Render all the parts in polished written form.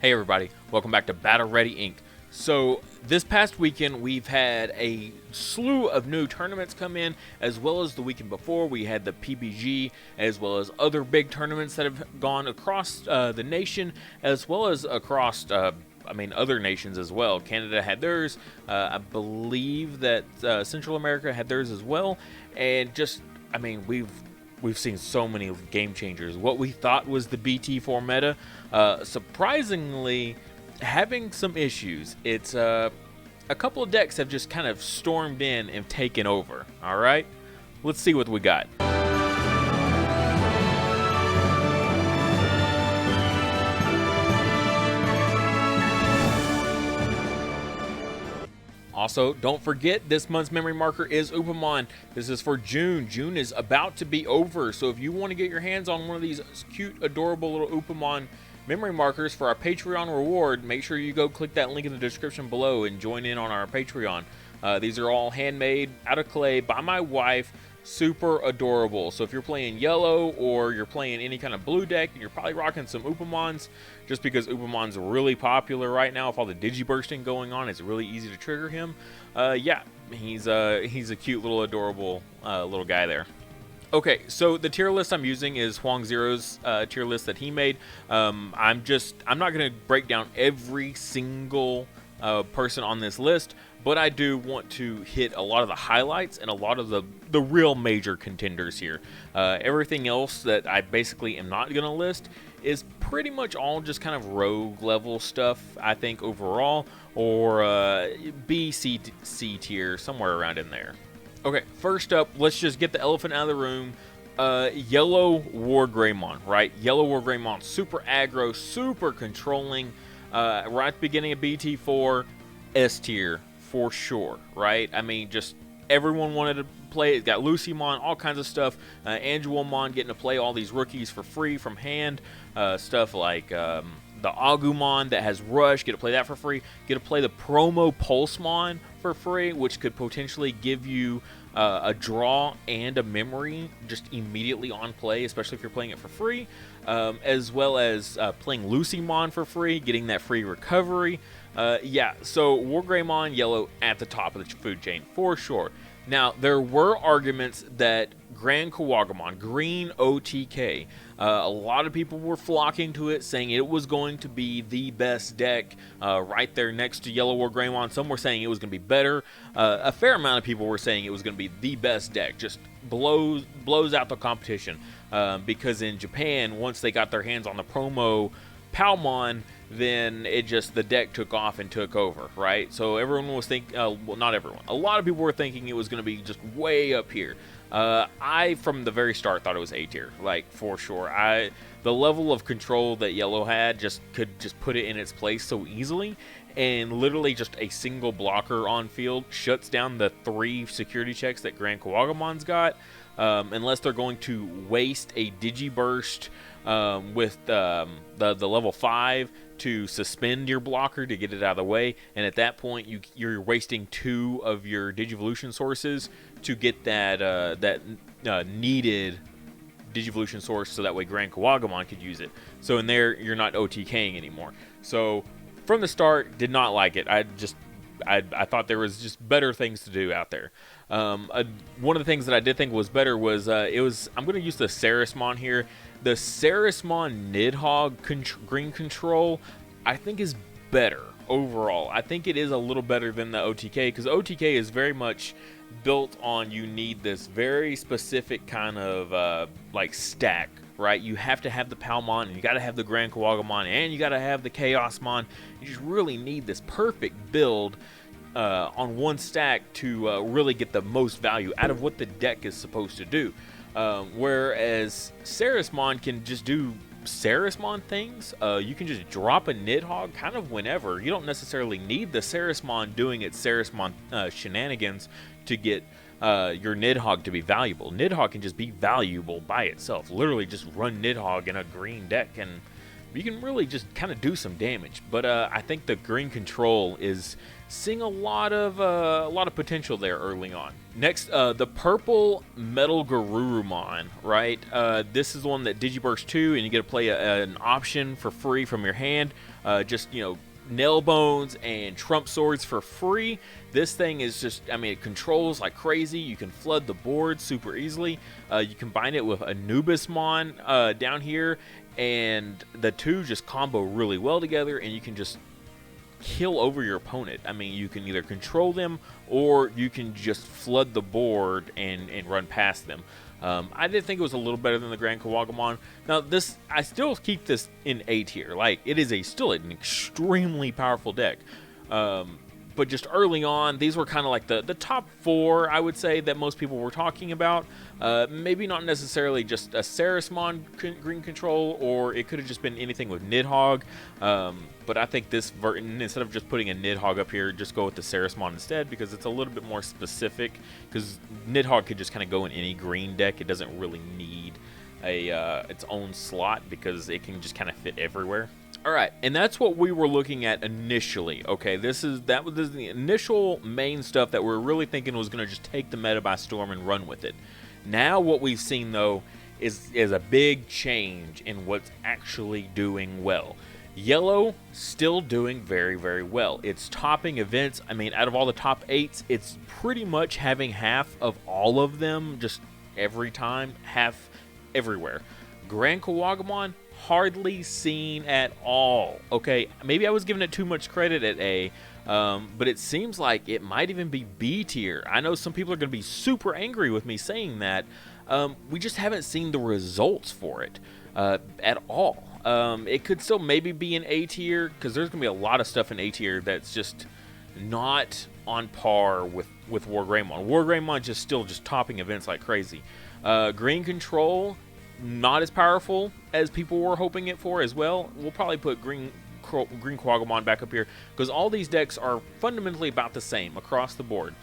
Hey everybody, welcome back to Battle Ready Inc. So this past weekend we've had a slew of new tournaments come in, as well as the weekend before we had the PBG, as well as other big tournaments that have gone across the nation, as well as across other nations as well. Canada had theirs. I believe that Central America had theirs as well, and we've seen so many game changers. What we thought was the BT4 meta, surprisingly, having some issues. It's a couple of decks have just kind of stormed in and taken over. All right, let's see what we got. Also, don't forget, this month's memory marker is Omnimon. This is for June. June is about to be over, so if you want to get your hands on one of these cute, adorable little Omnimon memory markers for our Patreon reward, make sure you go click that link in the description below and join in on our Patreon. These are all handmade out of clay by my wife. Super adorable. So if you're playing yellow or you're playing any kind of blue deck, you're probably rocking some Omnimons, just because Omnimon's really popular right now with all the digibursting going on. It's really easy to trigger him. Yeah, he's a cute little adorable little guy there. Okay, so the tier list I'm using is Huang Zero's tier list that he made. I'm not going to break down every single person on this list, but I do want to hit a lot of the highlights and a lot of the real major contenders here. Everything else that I basically am not going to list is pretty much all just kind of rogue level stuff, I think, overall, or B, C tier, somewhere around in there. Okay, first up, let's just get the elephant out of the room. Yellow Wargreymon, right? Yellow Wargreymon, super aggro, super controlling. Right at the beginning of BT4, S tier for sure, right? I mean, just everyone wanted to play it. Got Lucymon, all kinds of stuff. Angelmon getting to play all these rookies for free from hand. Stuff like the Agumon that has Rush, get to play that for free. Get to play the promo Pulsemon for free, which could potentially give you a draw and a memory just immediately on play, especially if you're playing it for free, as well as playing Lucymon for free, getting that free recovery. Yeah, so Wargreymon yellow at the top of the food chain for sure. Now, there were arguments that Grand Kawagamon, green OTK, a lot of people were flocking to it, saying it was going to be the best deck right there next to Yellow Wargreymon. Some were saying it was going to be better. A fair amount of people were saying it was going to be the best deck, just blows out the competition. Because in Japan, once they got their hands on the promo Palmon, then the deck took off and took over, right? So everyone was thinking, well, not everyone, a lot of people were thinking it was going to be just way up here. I, from the very start, thought it was A tier, like, for sure. The level of control that Yellow had could put it in its place so easily, and literally just a single blocker on field shuts down the 3 security checks that Grand Kawagamon's got, unless they're going to waste a Digiburst with the level 5 to suspend your blocker to get it out of the way, and at that point you're wasting 2 of your Digivolution sources to get that needed Digivolution source, so that way Grand Kawagamon could use it. So in there, you're not OTKing anymore. So from the start, did not like it. I thought there was just better things to do out there. One of the things that I did think was better was I'm going to use the Sarismon here. The Sarismon Nidhogg green control, I think, is better overall. I think it is a little better than the OTK, because OTK is very much built on, you need this very specific kind of like stack, right? You have to have the Palmon, and you got to have the Grand Kawagamon, and you got to have the Chaosmon. You just really need this perfect build on one stack to really get the most value out of what the deck is supposed to do. Whereas Sarismon can just do Sarismon things. You can just drop a Nidhogg kind of whenever. You don't necessarily need the Sarismon doing its Sarismon shenanigans to get your Nidhogg to be valuable. Nidhogg can just be valuable by itself. Literally just run Nidhogg in a green deck and you can really just kind of do some damage. But I think the green control is seeing a lot of potential there early on. Next, the purple Metal Garurumon, right? This is the one that Digiburst 2, and you get to play an option for free from your hand. just, you know, nail bones and trump swords for free. This thing is just, I mean, it controls like crazy. You can flood the board super easily. You combine it with Anubismon down here, and the two just combo really well together, and you can just kill over your opponent. I mean, you can either control them or you can just flood the board and run past them. I did think it was a little better than the Grand Kawagamon. Now, this, I still keep this in A tier. Like, it is still an extremely powerful deck. But just early on, these were kind of like the top 4, I would say, that most people were talking about. Maybe not necessarily just a Sarismon green control, or it could have just been anything with Nidhogg. But I think this, instead of just putting a Nidhogg up here, just go with the Sarismon instead, because it's a little bit more specific. Because Nidhogg could just kind of go in any green deck. It doesn't really need its own slot, because it can just kind of fit everywhere. All right, and that's what we were looking at initially. Okay, this is the initial main stuff that we're really thinking was going to just take the meta by storm and run with it. Now what we've seen, though, is a big change in what's actually doing well. Yellow still doing very, very well. It's topping events. I mean, out of all the top 8s, it's pretty much having half of all of them just every time, half everywhere. Grand Kawagamon, hardly seen at all. Okay, maybe I was giving it too much credit at A, but it seems like it might even be B tier. I know some people are going to be super angry with me saying that. We just haven't seen the results for it at all. It could still maybe be an A tier, because there's going to be a lot of stuff in A tier that's just not on par with Wargreymon. Wargreymon just still just topping events like crazy. Green control, not as powerful as people were hoping it for as well. We'll probably put Green Kawagamon back up here, because all these decks are fundamentally about the same across the board.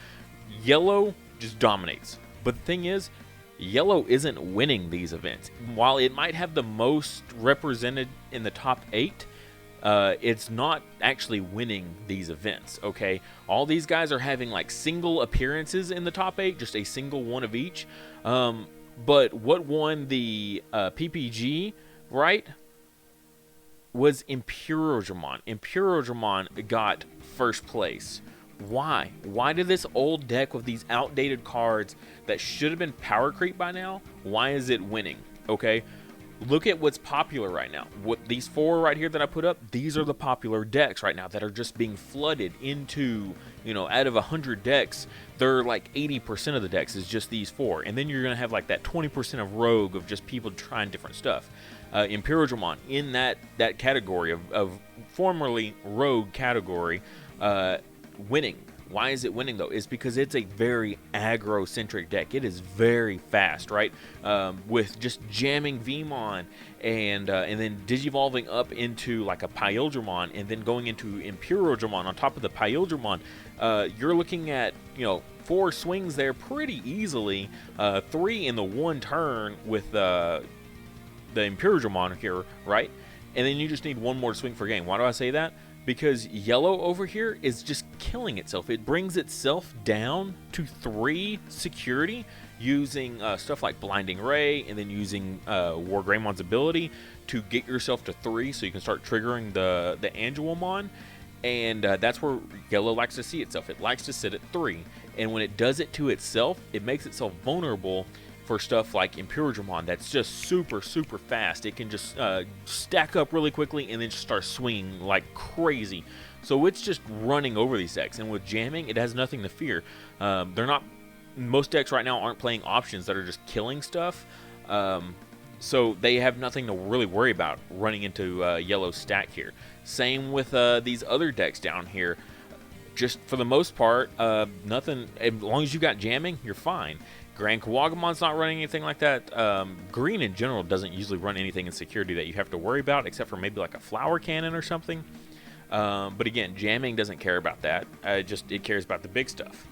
Yellow just dominates. But the thing is, Yellow isn't winning these events. While it might have the most represented in the top 8, it's not actually winning these events, okay? All these guys are having like single appearances in the top 8, just a single one of each. But what won the PPG, right, was Imperiodramon. Imperiodramon got first place. Why? Why did this old deck with these outdated cards that should have been power creep by now, why is it winning? Okay, look at what's popular right now. What these 4 right here that I put up, these are the popular decks right now that are just being flooded into, you know, out of 100 decks, they're like 80% of the decks is just these 4. And then you're going to have like that 20% of rogue of just people trying different stuff. Imperiodramon in that category of formerly rogue category, winning. Why is it winning, though? It's because it's a very aggro-centric deck. It is very fast, right? With just jamming Vmon and then digivolving up into like a Pyldramon and then going into Imperiodramon on top of the Pyldramon. You're looking at, you know, 4 swings there pretty easily. 3 in the one turn with the Imperiodramon here, right? And then you just need 1 more swing per game. Why do I say that? Because yellow over here is just killing itself. It brings itself down to 3 security using stuff like Blinding Ray, and then using Wargreymon's ability to get yourself to 3 so you can start triggering the Angelomon. And that's where yellow likes to see itself. It likes to sit at 3. And when it does it to itself, it makes itself vulnerable for stuff like Imperiodramon that's just super, super fast. It can just stack up really quickly and then just start swinging like crazy. So it's just running over these decks. And with jamming, it has nothing to fear. Most decks right now aren't playing options that are just killing stuff. So they have nothing to really worry about running into yellow stack here. Same with these other decks down here. Just for the most part, nothing. As long as you got jamming, you're fine. Grand Kawagamon's not running anything like that. Green in general doesn't usually run anything in security that you have to worry about, except for maybe like a flower cannon or something. But again, jamming doesn't care about that. It cares about the big stuff.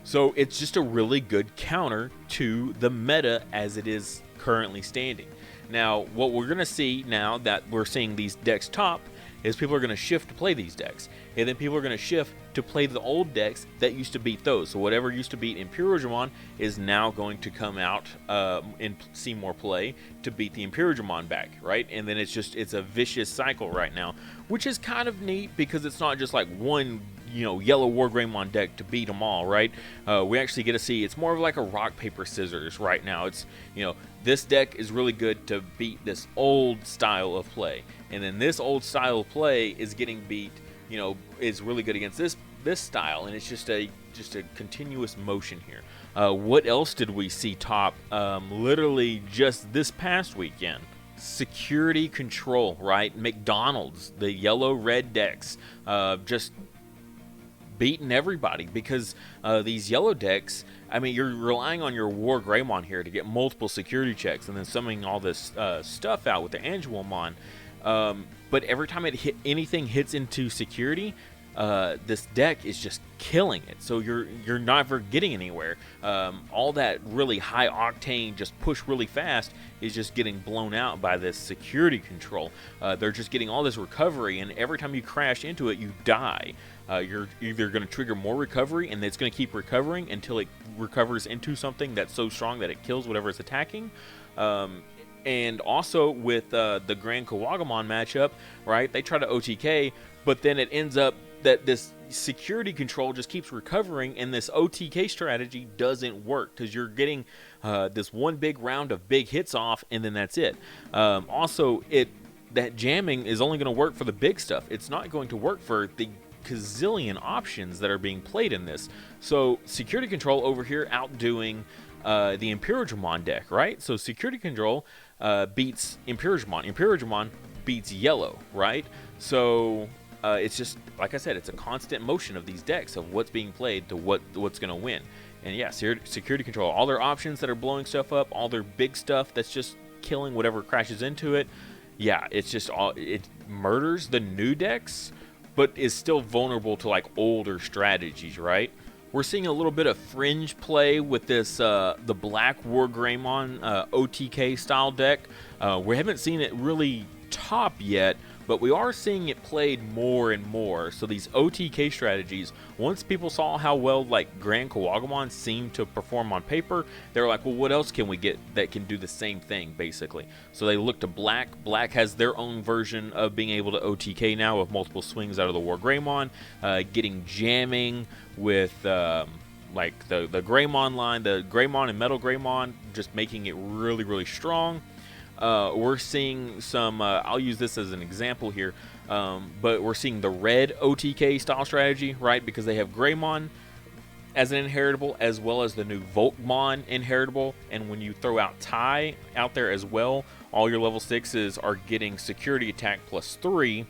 So it's just a really good counter to the meta as it is currently standing. Now, what we're going to see now that we're seeing these decks top is people are going to shift to play these decks, and then people are going to shift to play the old decks that used to beat those. So whatever used to beat Imperialdramon is now going to come out and see more play to beat the Imperialdramon back, right? And then it's a vicious cycle right now, which is kind of neat because it's not just like one yellow Wargreymon deck to beat them all, right? We actually get to see it's more of like a rock paper scissors right now. It's this deck is really good to beat this old style of play, and then this old style of play is getting beat, is really good against this style, and it's just a continuous motion here. What else did we see top literally just this past weekend? Security control, right? McDonald's, the yellow-red decks, just beating everybody because these yellow decks, I mean, you're relying on your Wargreymon here to get multiple security checks and then summoning all this stuff out with the Ancientgarurumon. But every time anything hits into security, this deck is just killing it. So you're never getting anywhere. All that really high octane, just push really fast, is just getting blown out by this security control. They're just getting all this recovery, and every time you crash into it, you die. You're either going to trigger more recovery, and it's going to keep recovering until it recovers into something that's so strong that it kills whatever it's attacking. And also with the Grand Kawagamon matchup, right? They try to OTK, but then it ends up that this security control just keeps recovering, and this OTK strategy doesn't work because you're getting this one big round of big hits off, and then that's it. Also, that jamming is only going to work for the big stuff. It's not going to work for the gazillion options that are being played in this. So security control over here outdoing the Imperialdramon deck, right? So security control beats Imperialdramon. Imperialdramon beats yellow, right? So it's just, like I said, it's a constant motion of these decks of what's being played to what's going to win. And yeah, security control, all their options that are blowing stuff up, all their big stuff that's just killing whatever crashes into it. Yeah, it's just it murders the new decks, but is still vulnerable to like older strategies, right? We're seeing a little bit of Fringe play with this the Black Wargreymon OTK style deck. We haven't seen it really top yet, but we are seeing it played more and more. So these OTK strategies, once people saw how well like Grand Kawagamon seemed to perform on paper, they were like, well, what else can we get that can do the same thing, basically? So they look to Black. Black has their own version of being able to OTK now with multiple swings out of the Wargreymon, getting jamming with like the Greymon line, the Greymon and Metal Greymon, just making it really, really strong. We're seeing some, I'll use this as an example here, but we're seeing the red OTK style strategy, right? Because they have Greymon as an inheritable, as well as the new Volkmon inheritable. And when you throw out Tai out there as well, all your level 6s are getting security attack +3.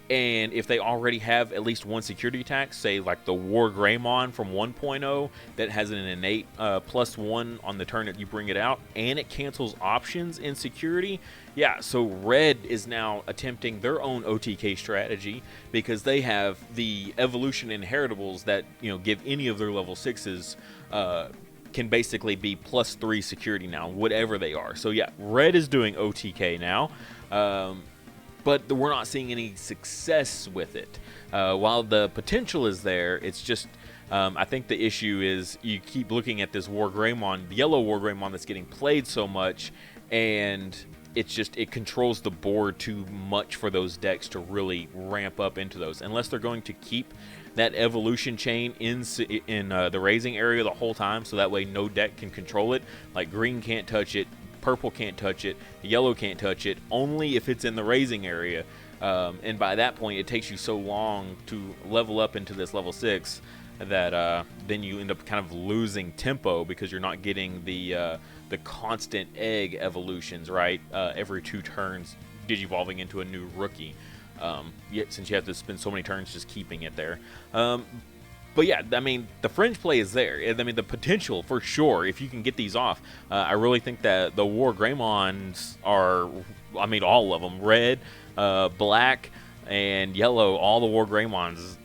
And if they already have at least one security attack, say like the Wargreymon from 1.0 that has an innate +1 on the turn that you bring it out, and it cancels options in security, yeah, so Red is now attempting their own OTK strategy because they have the evolution inheritables that, give any of their level 6s can basically be +3 security now, whatever they are. So yeah, Red is doing OTK now. But we're not seeing any success with it. While the potential is there, it's just, I think the issue is you keep looking at this Wargreymon, the yellow Wargreymon that's getting played so much, and it controls the board too much for those decks to really ramp up into those. Unless they're going to keep that evolution chain in the raising area the whole time, so that way no deck can control it. Like green can't touch it, purple can't touch it, yellow can't touch it, only if it's in the raising area. And by that point, it takes you so long to level up into this level 6 that then you end up kind of losing tempo because you're not getting the constant egg evolutions, right? Every 2 turns, digivolving into a new rookie. Yet since you have to spend so many turns just keeping it there. But yeah, I mean, the Fringe play is there. I mean, the potential for sure, if you can get these off. I really think that the Wargreymons are, I mean, all of them, red, black, and yellow, all the Wargreymons,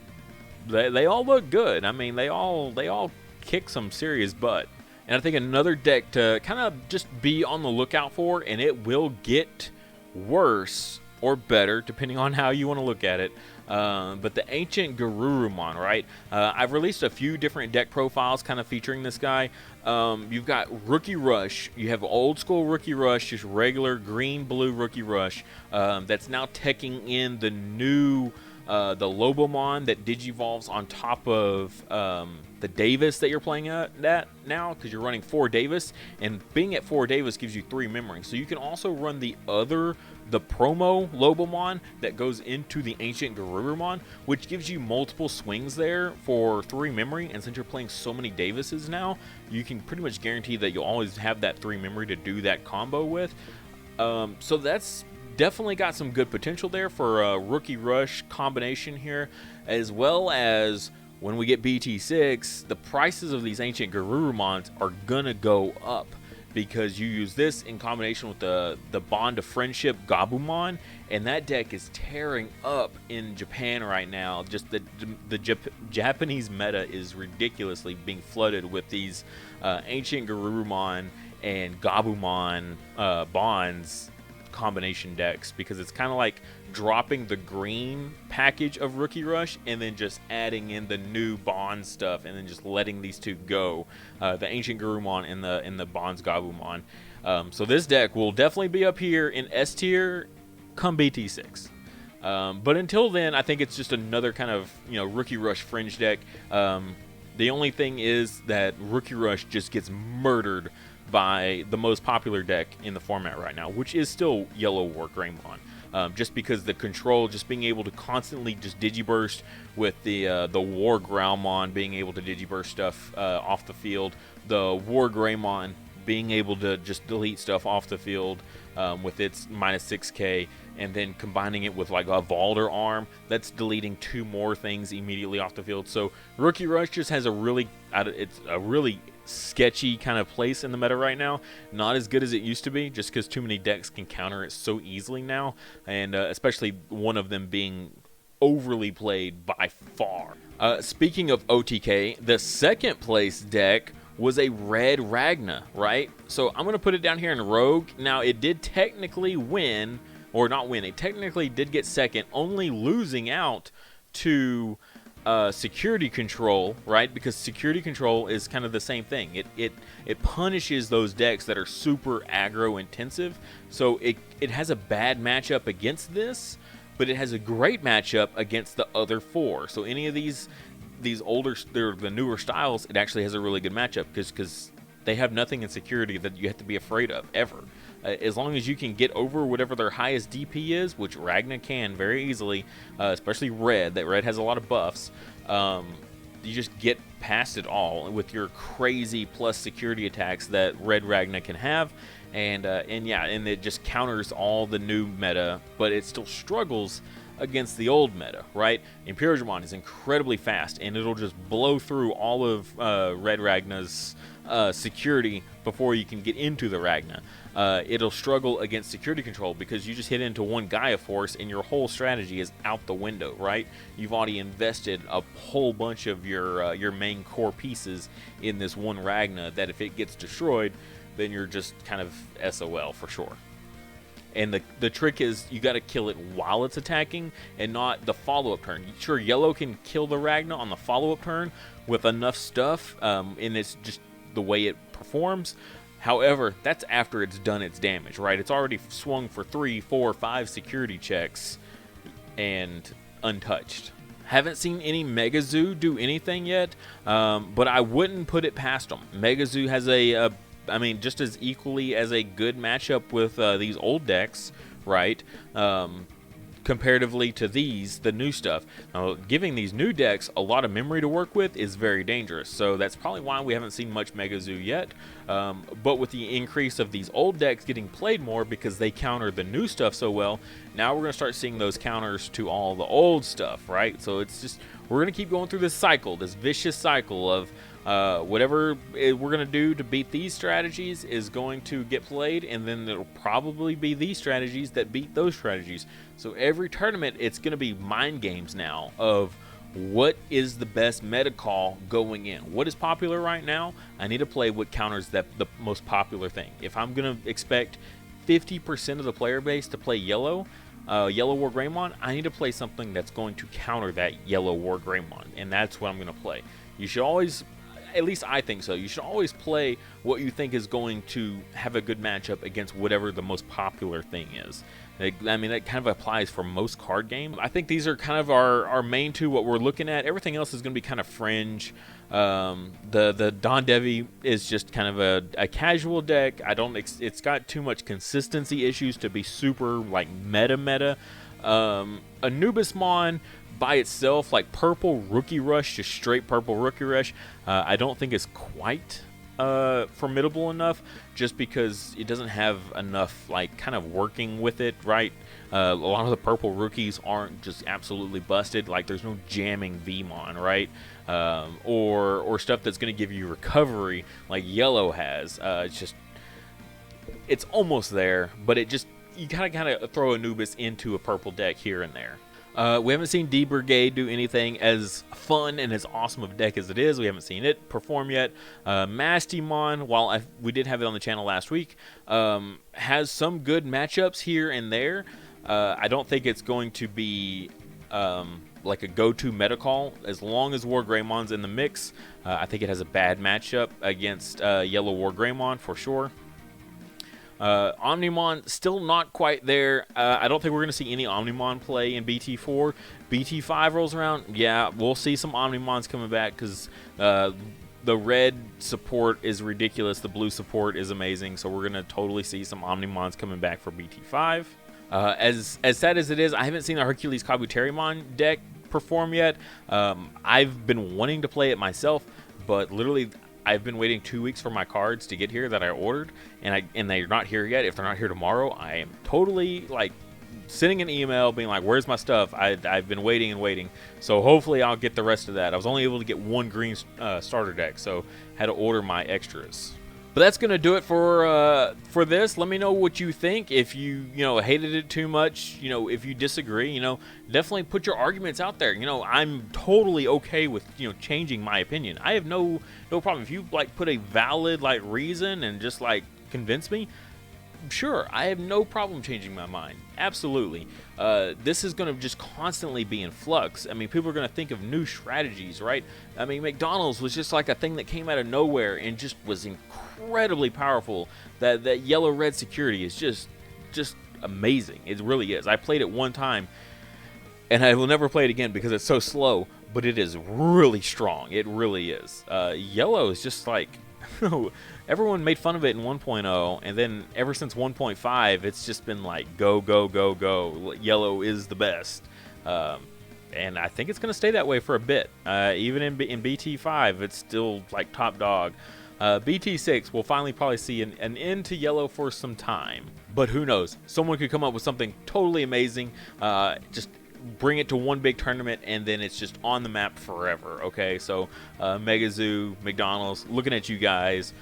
they all look good. I mean, they all kick some serious butt. And I think another deck to kind of just be on the lookout for, and it will get worse or better, depending on how you want to look at it. But the Ancientgarurumon, right? I've released a few different deck profiles kind of featuring this guy. You've got Rookie Rush. You have old school Rookie Rush, just regular green-blue Rookie Rush. That's now teching in the new the Lobomon that digivolves on top of the Davis that you're playing at now, because you're running 4 Davis, and being at 4 Davis gives you 3 memory. So you can also run the promo Lobomon that goes into the Ancientgarurumon, which gives you multiple swings there for 3 memory. And since you're playing so many Davises now, you can pretty much guarantee that you'll always have that 3 memory to do that combo with. So that's definitely got some good potential there for a Rookie Rush combination here, as well as when we get BT6, the prices of these Ancientgarurumons are gonna go up, because you use this in combination with the Bond of Friendship Gabumon, and that deck is tearing up in Japan right now. Just the Japanese meta is ridiculously being flooded with these Ancientgarurumon and Gabumon Bonds combination decks, because it's kind of like dropping the green package of Rookie Rush and then just adding in the new Bond stuff, and then just letting these two go, the Ancientgarurumon and the Bonds Gabumon. So this deck will definitely be up here in S tier come BT6. But until then, I think it's just another kind of, Rookie Rush Fringe deck. The only thing is that Rookie Rush just gets murdered by the most popular deck in the format right now, which is still Yellow War Greymon. Just because the control, just being able to constantly just digiburst with the War Growlmon being able to digiburst stuff off the field, the War Greymon being able to just delete stuff off the field with its -6k, and then combining it with like a Valder arm that's deleting 2 more things immediately off the field. So Rookie Rush just has a really sketchy kind of place in the meta right now. Not as good as it used to be, just because too many decks can counter it so easily now, and especially one of them being overly played by far. Speaking of OTK, the second place deck was a red Ragna, right? So I'm going to put it down here in Rogue. Now, it did technically win, or not win, it technically did get second, only losing out to Security Control, right? Because Security Control is kind of the same thing. It punishes those decks that are super aggro intensive. So it has a bad matchup against this, but it has a great matchup against the other 4. So any of these older, the newer styles, it actually has a really good matchup, because they have nothing in security that you have to be afraid of ever. As long as you can get over whatever their highest DP is, which Ragna can very easily, especially Red. That Red has a lot of buffs. You just get past it all with your crazy plus security attacks that Red Ragna can have, and it just counters all the new meta, but it still struggles against the old meta, right? Imperialmon is incredibly fast, and it'll just blow through all of Red Ragna's security before you can get into the Ragna. It'll struggle against Security Control, because you just hit into one Gaia Force and your whole strategy is out the window, right? You've already invested a whole bunch of your main core pieces in this one Ragna that if it gets destroyed, then you're just kind of SOL for sure. And the trick is you got to kill it while it's attacking and not the follow-up turn. Sure, Yellow can kill the Ragna on the follow-up turn with enough stuff, and it's just the way it performs. However, that's after it's done its damage, right? It's already swung for 3, 4, 5 security checks and untouched. Haven't seen any Mega Zoo do anything yet, but I wouldn't put it past them. Mega Zoo has just as equally as a good matchup with these old decks, right? Comparatively to the new stuff. Now, giving these new decks a lot of memory to work with is very dangerous, so that's probably why we haven't seen much Mega Zoo yet. But with the increase of these old decks getting played more because they counter the new stuff so well, now we're going to start seeing those counters to all the old stuff, right? So it's just, we're going to keep going through this cycle, this vicious cycle of whatever we're going to do to beat these strategies is going to get played, and then it'll probably be these strategies that beat those strategies. So every tournament, it's going to be mind games now of what is the best meta call going in. What is popular right now? I need to play what counters the most popular thing. If I'm going to expect 50% of the player base to play Yellow, Yellow War Greymon, I need to play something that's going to counter that Yellow War Greymon, and that's what I'm going to play. You should always, at least I think so, you should always play what you think is going to have a good matchup against whatever the most popular thing is. I mean, that kind of applies for most card games. I think these are kind of our main two, what we're looking at. Everything else is going to be kind of fringe. The Don Devi is just kind of a casual deck. It's got too much consistency issues to be super like meta. Anubismon by itself, like purple Rookie Rush, just straight purple Rookie Rush, I don't think is quite formidable enough, just because it doesn't have enough like kind of working with it, right? A lot of the purple rookies aren't just absolutely busted. Like there's no jamming Vmon, right? Or stuff that's going to give you recovery like yellow has. It's almost there, but you kind of throw Anubis into a purple deck here and there. We haven't seen D-Brigade do anything as fun and as awesome of a deck as it is. We haven't seen it perform yet. Mastimon, while we did have it on the channel last week, has some good matchups here and there. I don't think it's going to be like a go-to meta call. As long as War Greymon's in the mix, I think it has a bad matchup against Yellow War Greymon for sure. Omnimon, still not quite there. I don't think we're going to see any Omnimon play in BT4. BT5 rolls around. Yeah, we'll see some Omnimons coming back because the red support is ridiculous. The blue support is amazing. So we're going to totally see some Omnimons coming back for BT5. As sad as it is, I haven't seen the Hercules Kabuterimon deck perform yet. I've been wanting to play it myself, but literally I've been waiting 2 weeks for my cards to get here that I ordered, and they're not here yet. If they're not here tomorrow, I am totally like sending an email being like, where's my stuff? I've been waiting and waiting. So hopefully I'll get the rest of that. I was only able to get one green starter deck, so had to order my extras. But that's going to do it for this. Let me know what you think. If you hated it too much, if you disagree, definitely put your arguments out there. I'm totally okay with, changing my opinion. I have no problem. If you like put a valid like reason and just like convince me, sure, I have no problem changing my mind. Absolutely. This is going to just constantly be in flux. I mean, people are going to think of new strategies, right? I mean, McDonald's was just like a thing that came out of nowhere and just was incredibly powerful. That yellow-red security is just amazing. It really is. I played it one time, and I will never play it again because it's so slow, but it is really strong. It really is. Yellow is just like... everyone made fun of it in 1.0, and then ever since 1.5, it's just been like go, go, go, go. Yellow is the best. And I think it's going to stay that way for a bit. Even in BT5, it's still like top dog. BT6, we'll finally probably see an end to yellow for some time. But who knows? Someone could come up with something totally amazing. Just bring it to one big tournament, and then it's just on the map forever. Okay, so Mega Zoo, McDonald's, looking at you guys.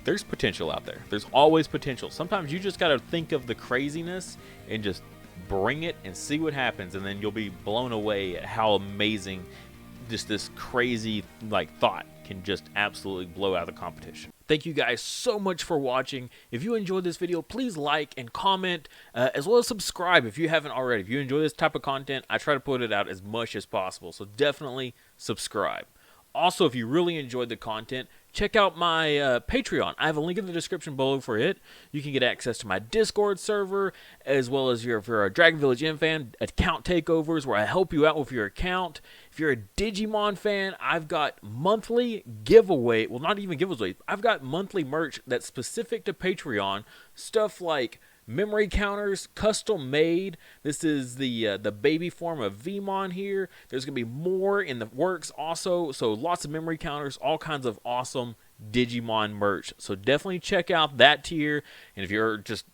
There's potential out there. There's always potential. Sometimes you just got to think of the craziness and just bring it and see what happens, and then you'll be blown away at how amazing just this crazy like thought can just absolutely blow out the competition. Thank you guys so much for watching. If you enjoyed this video, please like and comment, as well as subscribe if you haven't already. If you enjoy this type of content, I try to put it out as much as possible, so definitely subscribe. Also, if you really enjoyed the content, check out my Patreon. I have a link in the description below for it. You can get access to my Discord server, as well as if you're a Dragon Village M fan, account takeovers where I help you out with your account. If you're a Digimon fan, I've got monthly giveaway. Well, not even giveaways. I've got monthly merch that's specific to Patreon. Stuff like memory counters, custom made. This is the baby form of Vmon here. There's going to be more in the works also. So lots of memory counters, all kinds of awesome Digimon merch. So definitely check out that tier. And if you're just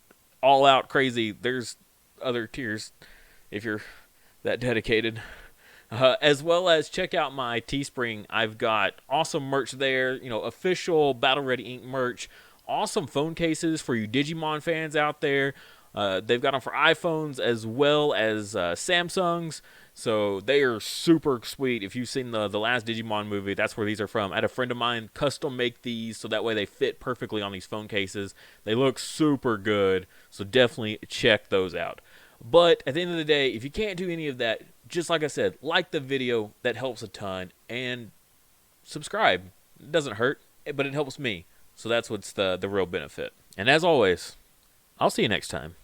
all out crazy, there's other tiers if you're that dedicated. As well as check out my Teespring. I've got awesome merch there. Official Battle Ready Ink merch. Awesome phone cases for you Digimon fans out there. They've got them for iPhones as well as Samsungs. So they are super sweet. If you've seen the last Digimon movie, that's where these are from. I had a friend of mine custom make these so that way they fit perfectly on these phone cases. They look super good. So definitely check those out. But at the end of the day, if you can't do any of that, just like I said, like the video. That helps a ton. And subscribe. It doesn't hurt, but it helps me. So that's what's the real benefit. And as always, I'll see you next time.